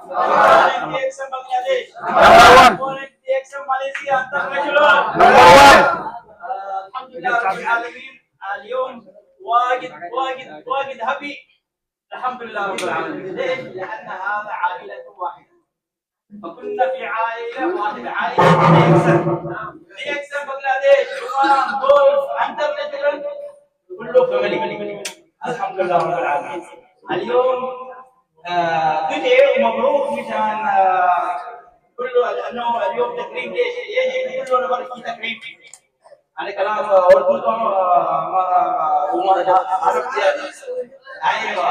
Bangladesh number 1 ماليزيا number 1 الحمد لله رب العالمين. اليوم واجد هابي الحمد لله رب العالمين. ليش؟ لأن هذا عائلة واحدة، فكنا في عائلة واحدة، عائلة ديكسن بنغلاديش، جولف، انترناشونال، كله فاميلي الحمد لله رب العالمين. اليوم تدعي ومبروك مشان كله لأنه اليوم تكريم ليش؟ يجي كله نمر في تكريم. أنا كلام أردو تو وما عرب زيادة. أيوة.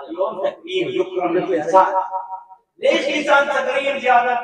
اليوم تكريم يكرم الانسان. ليش انسان تكريم زياده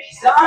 ihsan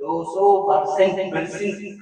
200%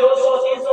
200 300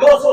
200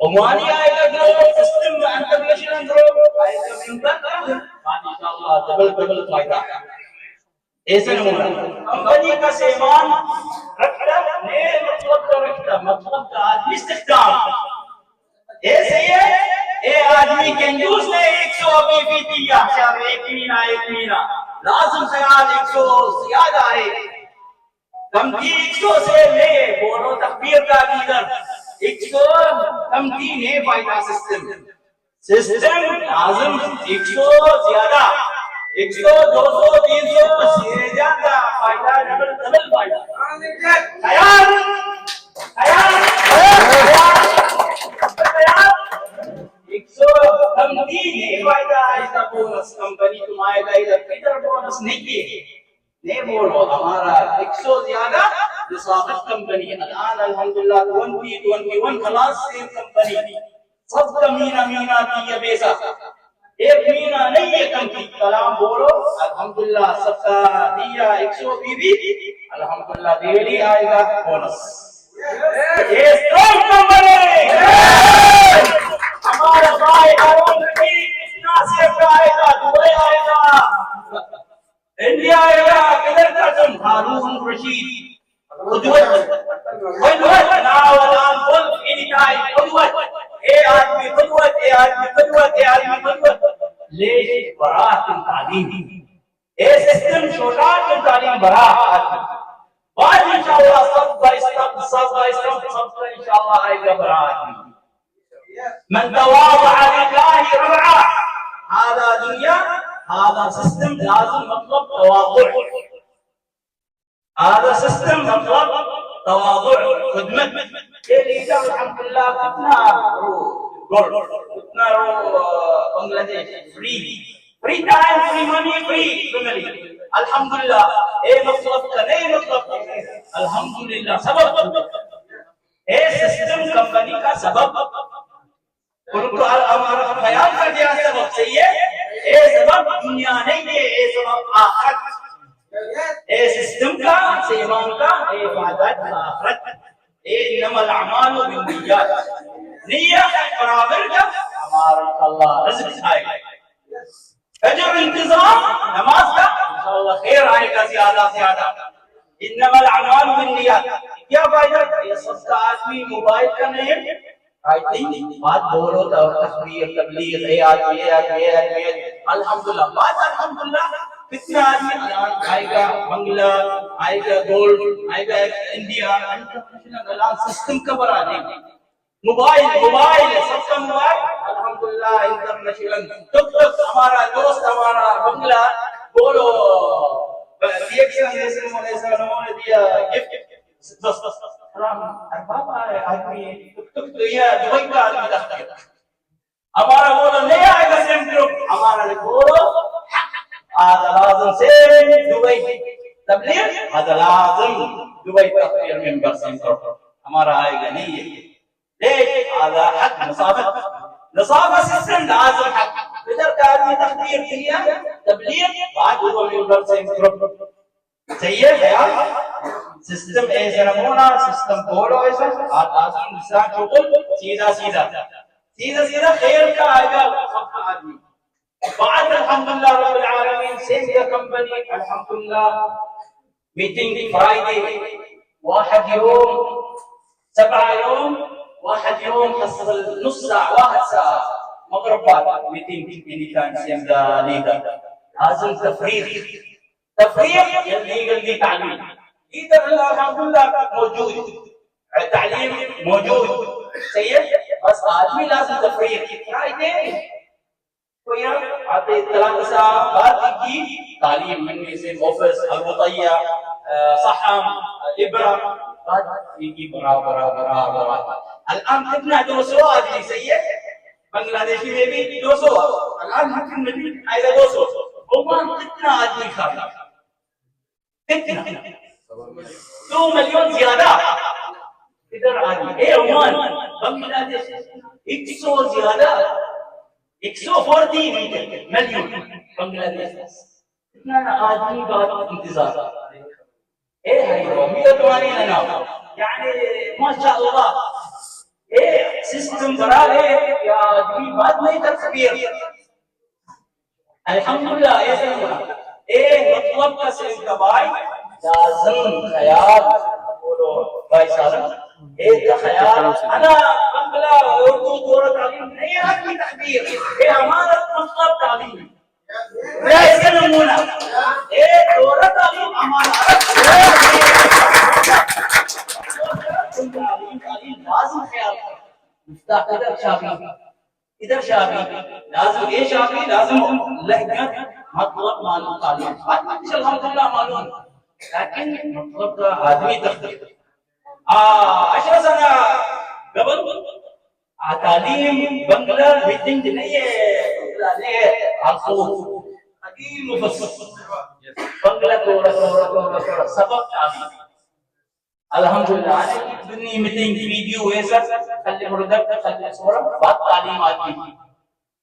عمانی آئے گا گروہ سسٹم میں انٹرنیشنل گروہ آئے گا ممبر انشاءاللہ ڈبل فائدہ ایسے نمونہ کمپنی کا سیمان رکھتا نئے مطلب کا رکھتا مطلب کا آدمی استخدام ایسے ہی ہے اے آدمی کنجوس نے 100 ابھی بھی دیا چاہے ایک مہینہ لازم خیال 100 زیادہ ہے کمتی 100 سے لے بولو تکبیر کا لیڈر 100 کمتی نہیں فائدہ سسٹم لازم 100 زیادہ 100 200 300 سے زیادہ فائدہ ڈبل فائدہ خیال کمتی نہیں فائدہ ایسا بونس کمپنی تمہارے کا ادھر بونس نہیں کیے نہیں بولو ہمارا 100 زیادہ لصاحب کمپنی الان الحمدللہ 2021 خلاص سیم کمپنی سب کا مینہ دیا بیسا ایک مہینہ نہیں ہے کمپنی کلام بولو الحمدللہ سب کا دیا 100 بی الحمدللہ ڈیلی آئے گا بونس یہ اسٹرانگ کمپنی ہمارا بھائی ہارون رشید کتنا سے آئے گا دبئی آئے گا انڈیا آئے گا کدھر کا تم ہارون رشید قدوت ناو نام بول اینی ٹائم قدوت اے آدمی قدوت لیش براہ تعلیم اے سسٹم چھوٹا تو تعلیم براہ بعد انشاءاللہ سب کا انشاءاللہ آئے گا براہ من تواضع لله رفعه هذا دنيا هذا سيستم لازم مطلب تواضع هذا سيستم مطلب تواضع خدمت اللي الحمد لله كتنا Bangladesh free time free money free family الحمد لله اے مطلب کا نہیں مطلب الحمد للہ سبب اے سسٹم کمپنی کا سبب ان کو ہمارا خیال کر دیا سبب صحیح ہے اے سبب دنیا نہیں ہے اے سبب آخرت اے سسٹم کا سیمان کا اے عبادت آخرت اے انما الاعمال بالنیات نیت برابر کا ہمارا اللہ رزق آئے گا اجر انتظام نماز کا انشاءاللہ خیر آئے گا زیادہ انما الاعمال بالنیات کیا فائدہ یہ سب کا آدمی موبائل کا نہیں I think بات بولو تو تخبیر تبلیغ اے آدمی الحمدللہ بات الحمدللہ کتنا آدمی آئے گا بنگلہ آئے گا گولڈ آئے گا انڈیا انٹرنیشنل سسٹم کا بڑا نہیں موبائل سب کا موبائل الحمدللہ انٹرنیشنل تک ہمارا دوست ہمارا بنگلہ بولو ریئیکشن جیسے انہوں نے دیا گفٹ بس بابا آدمی تو یہ دبئی کا آدمی دکھتا ہے ہمارا بولو نہیں آئے گا سیم گروپ ہمارا بولو آدھا لازم سے دبئی تبلیغ آدھا لازم دبئی تقریر ممبر سیم گروپ ہمارا آئے گا نہیں ہے لیکن آدھا حق نصابہ سسٹم لازم حق ادھر کا آدمی تقریر کیا تبلیغ بعد وہ ممبر سیم گروپ صحیح ہے خیال سسٹم ایسے نمونہ سسٹم بولو ایسا آدھازم نسان چوکل سیدھا خیر کا آئے گا سب کا آدمی بعد الحمدللہ رب العالمین سینگا کمپنی الحمدللہ میٹنگ فرائیڈے واحد يوم 7 يوم واحد يوم تصل نص ساعة 1 ساعة مغرب بعد meeting any time سيمدا ليدر لازم تفريغ اللي تعليم إذا الحمد لله موجود التعليم موجود سيد بس آدمی لازم تفريغ فرائیڈے کوئی آتے 3 ساعة بعد کی تعلیم من سے آفس الوطیہ صحم ابرا بعد کی برابر الان کتنا 200 آدمی سید بنگلادیشی میں بھی 200 الان حکم نبی آئے 200 عمان کتنا آدمی کھاتا کتنا 2 ملین زیادہ ادھر آدمی اے عمان بنگلادیش 100 زیادہ 140 ملین بنگلادیش اتنا آدمی بات انتظار ايه هاي مية ثمانين انا يعني ما شاء الله اے سسٹم بڑا ہے کہ آدمی بات نہیں کر سکے. الحمدللہ ایسا نہیں. اے مطلب کا سے دبائی لازم خیال بولو بھائی صاحب. ایک خیال انا بنگلہ اردو دور تعلیم نہیں آدمی تحبیر. اے ہمارا مطلب تعلیم ایسے نمونہ. اے دور تعلیم ہمارا تعلیم لازم خیال کر. مفتاح ادھر شافی ادھر شافی لازم یہ شافی لازم لہجت مطلب معلوم تعلیم الحمدللہ معلوم لیکن مطلب کا آدمی تخلیق 10 سنة قبل تعليم بنجلة ميتنج نية بنجلة نية عصور قديم وفصل بنجلة كورة سبق تعليم. الحمد لله أنا بني ميتنج فيديو ويسر خلي برودكت خلي صورة بعد تعليم آدمي.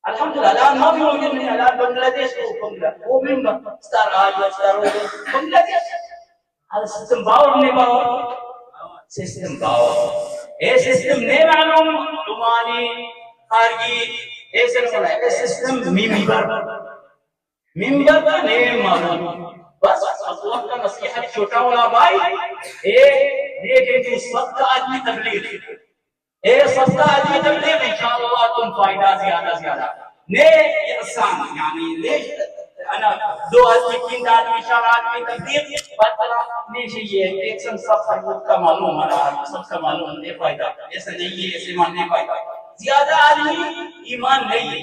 الحمد لله الآن ما في موجود من الآن بنجلاديش بنجلة هو من ستار آج ستار بنجلاديش هذا سيستم باور نہیں باور سيستم باور. ايه سيستم نہیں معلوم عماني خارجي ايه سيستم ايه سيستم منبر کا نہیں معلوم. بس اللہ کا نصیحت چھوٹا والا بھائی اے کہ سب کا آدمی تبلیغ اے سب کا آدمی تبلیغ انشاءاللہ تم فائدہ زیادہ نے احسان یعنی لے انا 2 آدمی 3 آدمی 4 آدمی تبلیغ بطلع نہیں چاہیے ایک سب کا معلوم ہے سب کا معلوم ہے فائدہ ایسا نہیں ہے ایسے ماننے فائدہ زیادہ آدمی ایمان نہیں ہے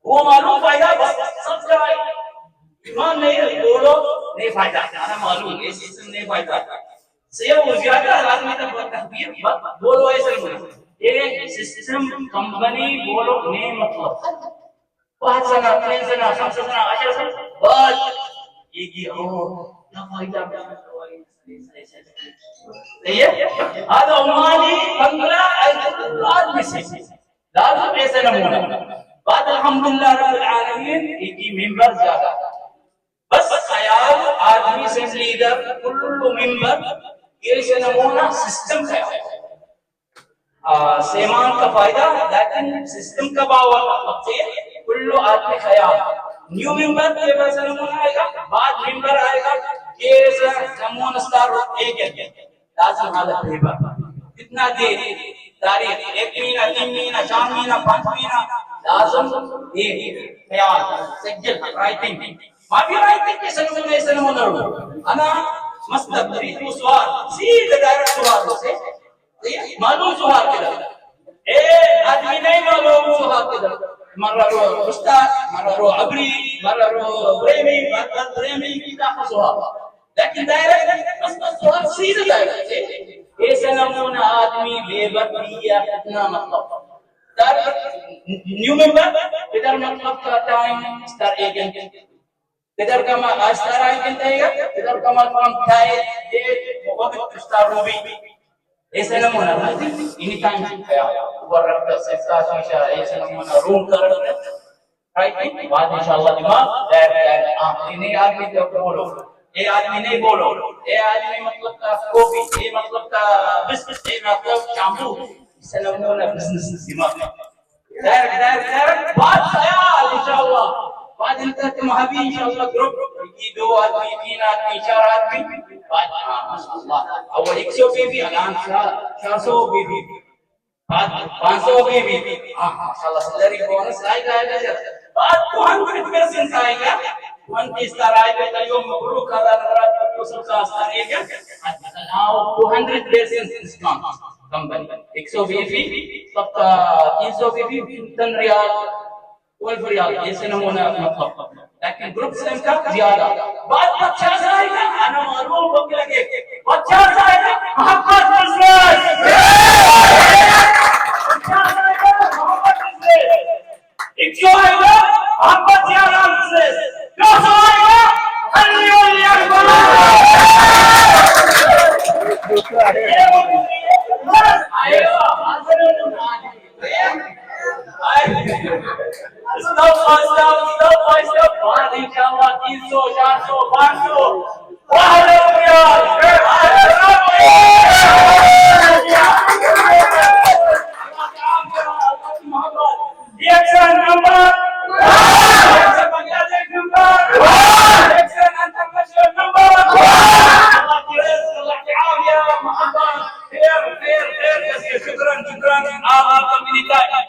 وہ معلوم فائدہ بس سب کا ایمان نہیں بولو نہیں فائدہ انا معلوم ہے سسٹم نہیں فائدہ سے وہ زیادہ آدمی تک تحبیر بولو ایسا نہیں یہ سسٹم کمپنی بولو نہیں مطلب 5 سنة 2 سنة 5 سنة 10 سنة بعد يجي لا فايدة هذا عماني بنجلة لازم ایسا نمونہ. بعد الحمد لله رب العالمين يجي منبر زیادہ بس خیال آدمی سے لیڈر کل منبر ایسا نمونہ سسٹم خیال سیمان کا فائدہ لیکن سسٹم کا باور مطلب کل آدمی خیال نیو ممبر کے ویسا نمونہ آئے گا بعد ممبر آئے گا کیسا نمونہ ستار ایک ہے لازم حالت بھیبا کتنا دیر تاریخ 1 مہینہ 3 مہینہ 4 مہینہ 5 مہینہ لازم دیر خیال سجل رائٹنگ ما بھی رائٹنگ کے سنمونہ ایسا نمونہ رو انا مصدق تريد سؤال سیدھا ڈائریکٹ سوال سے معلوم سوال کے در آدمی نہیں معلوم سوال کے در مرة رو أستاذ مرة رو عبري مرة رو بريمي مرة بريمي كذا خصوها لكن دايركت بس سؤال سيدة دايركت إيه سنمون آدمي بيبرية كتنا مطلب دار نيو ممبر بدر مطلب کا ٹائم ستار ایجنٹ بدر کا ما ستار ایجنٹ ہے بدر کا ما کام تھائے یہ وقت ستار روبی ایسا نمونہ اینی ٹائم ہے ورق کا سفتا شیشہ ایسا نمونہ روم کر رائٹ بعد انشاءاللہ دماغ دائر نہیں آدمی تو بولو اے آدمی نہیں بولو اے آدمی مطلب کا کوپی اے مطلب کا بسکٹ اے مطلب شامپو ایسا نمونہ بزنس دماغ دائر بعد خیال انشاءاللہ بعد انتا تمہابی انشاءاللہ گروپ کی 2 آدمی 3 آدمی 4 آدمی بعد ماشاءاللہ اول 100 بھی الان 400 بھی بعد 500 بھی ماشاءاللہ سیلری بونس آئے گا بعد 200% آئے گا 20 ستار آئے گا یوم مبروک اللہ نظرات کو سب کا ستار آئے گا now 200% ڈسکاؤنٹ کمپنی 100 سب کا 300 10 ریال 12 ریال ایسے نمونہ مطلب لیکن گروپ سلم کا زیادہ بعد 50 آئے گا انا معلوم بک لگے 50 آئے گا محبت بزنس 50 آئے گا محبت بزنس 100 آئے گا محبت زیادہ بزنس 200 آئے گا حلی ولی اکبر آئے گا حاضر step by step بعد انشاءاللہ 300 400 500 واحد ریال شکران شکران آپ کا ملتا ہے